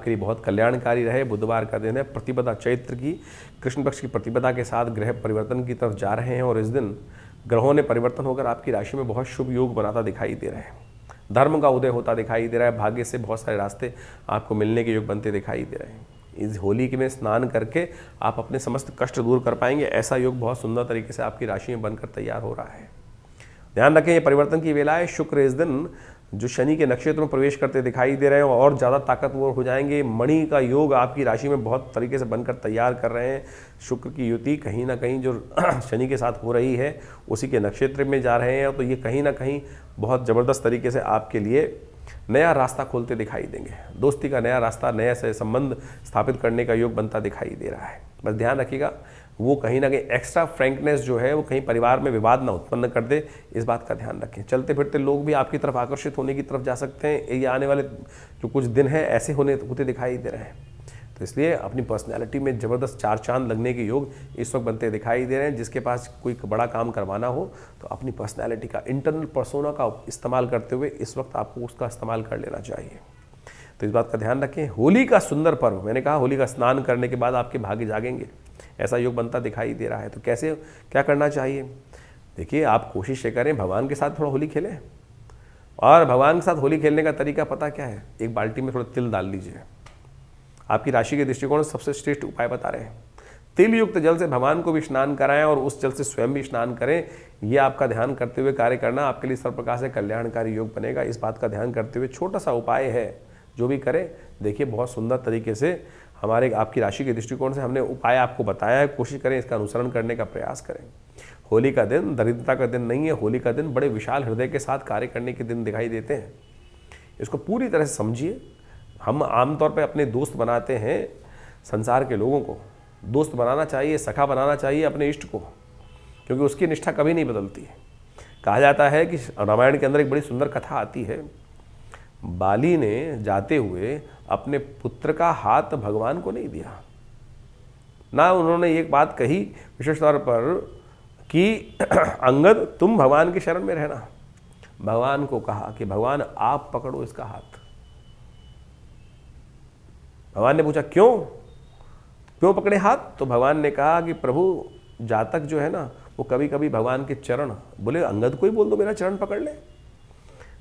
आपके लिए बहुत कल्याणकारी रहे। बुधवार का दिन है, प्रतिपदा चैत्र की कृष्ण पक्ष की प्रतिपदा के साथ ग्रह परिवर्तन की तरफ जा रहे हैं और इस दिन ग्रहों ने परिवर्तन होकर आपकी राशि में बहुत शुभ योग बनाता दिखाई दे रहे हैं। धर्म का उदय होता दिखाई दे रहा है। भाग्य से बहुत सारे रास्ते आपको मिलने के योग बनते दिखाई दे रहे हैं। इस होली के में स्नान करके आप अपने समस्त कष्ट दूर कर पाएंगे। ऐसा योग बहुत सुंदर तरीके से आपकी राशि में बनकर तैयार हो रहा है। ध्यान रखें, ये परिवर्तन की वेला है। शुक्र इस दिन जो शनि के नक्षत्र में प्रवेश करते दिखाई दे रहे हैं और ज़्यादा ताकतवर हो जाएंगे। मणि का योग आपकी राशि में बहुत तरीके से बनकर तैयार कर रहे हैं। शुक्र की युति कहीं ना कहीं जो शनि के साथ हो रही है उसी के नक्षत्र में जा रहे हैं, तो ये कहीं ना कहीं बहुत ज़बरदस्त तरीके से आपके लिए नया रास्ता खोलते दिखाई देंगे। दोस्ती का नया रास्ता, नया से संबंध स्थापित करने का योग बनता दिखाई दे रहा है। बस ध्यान रखिएगा, वो कहीं ना कहीं एक्स्ट्रा फ्रैंकनेस जो है वो कहीं परिवार में विवाद ना उत्पन्न कर दे, इस बात का ध्यान रखें। चलते फिरते लोग भी आपकी तरफ आकर्षित होने की तरफ जा सकते हैं। ये आने वाले जो कुछ दिन हैं ऐसे होते दिखाई दे रहे हैं, तो इसलिए अपनी पर्सनैलिटी में ज़बरदस्त चार चांद लगने के योग इस वक्त बनते दिखाई दे रहे हैं। जिसके पास कोई बड़ा काम करवाना हो तो अपनी पर्सनैलिटी का, इंटरनल पर्सोना का इस्तेमाल करते हुए इस वक्त आपको उसका इस्तेमाल कर लेना चाहिए। तो इस बात का ध्यान रखें। होली का सुंदर पर्व, मैंने कहा होली का स्नान करने के बाद आपके भाग्य जागेंगे, ऐसा योग बनता दिखाई दे रहा है। तो कैसे क्या करना चाहिए? देखिए, आप कोशिश ये करें भगवान के साथ थोड़ा होली खेलें। और भगवान के साथ होली खेलने का तरीका पता क्या है? एक बाल्टी में थोड़ा तिल डाल लीजिए। आपकी राशि के दृष्टिकोण से सबसे श्रेष्ठ उपाय बता रहे हैं। तिल युक्त जल से भगवान को भी स्नान कराएं और उस जल से स्वयं भी स्नान करें। ये आपका ध्यान करते हुए कार्य करना आपके लिए सर्व प्रकार से कल्याणकारी योग बनेगा। इस बात का ध्यान करते हुए छोटा सा उपाय है, जो भी करें देखिए बहुत सुंदर तरीके से हमारे आपकी राशि के दृष्टिकोण से हमने उपाय आपको बताया है। कोशिश करें इसका अनुसरण करने का प्रयास करें। होली का दिन दरिद्रता का दिन नहीं है। होली का दिन बड़े विशाल हृदय के साथ कार्य करने के दिन दिखाई देते हैं। इसको पूरी तरह से समझिए। हम आमतौर पे अपने दोस्त बनाते हैं, संसार के लोगों को दोस्त बनाना चाहिए, सखा बनाना चाहिए अपने इष्ट को, क्योंकि उसकी निष्ठा कभी नहीं बदलती है। कहा जाता है कि रामायण के अंदर एक बड़ी सुंदर कथा आती है। बाली ने जाते हुए अपने पुत्र का हाथ भगवान को नहीं दिया ना, उन्होंने एक बात कही विशेष तौर पर कि अंगद तुम भगवान की शरण में रहना। भगवान को कहा कि भगवान आप पकड़ो इसका हाथ। भगवान ने पूछा क्यों पकड़े हाथ? तो भगवान ने कहा कि प्रभु जातक जो है ना वो कभी कभी भगवान के चरण, बोले अंगद को ही बोल दो मेरा चरण पकड़ ले।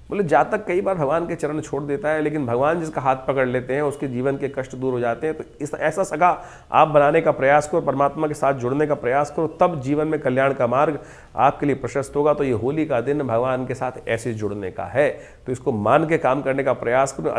बोले जातक कई बार भगवान के चरण छोड़ देता है, लेकिन भगवान जिसका हाथ पकड़ लेते हैं उसके जीवन के कष्ट दूर हो जाते हैं। तो ऐसा सगा आप बनाने का प्रयास करो, परमात्मा के साथ जुड़ने का प्रयास करो, तब जीवन में कल्याण का मार्ग आपके लिए प्रशस्त होगा। तो ये होली का दिन भगवान के साथ ऐसे जुड़ने का है, तो इसको मान के काम करने का प्रयास करो।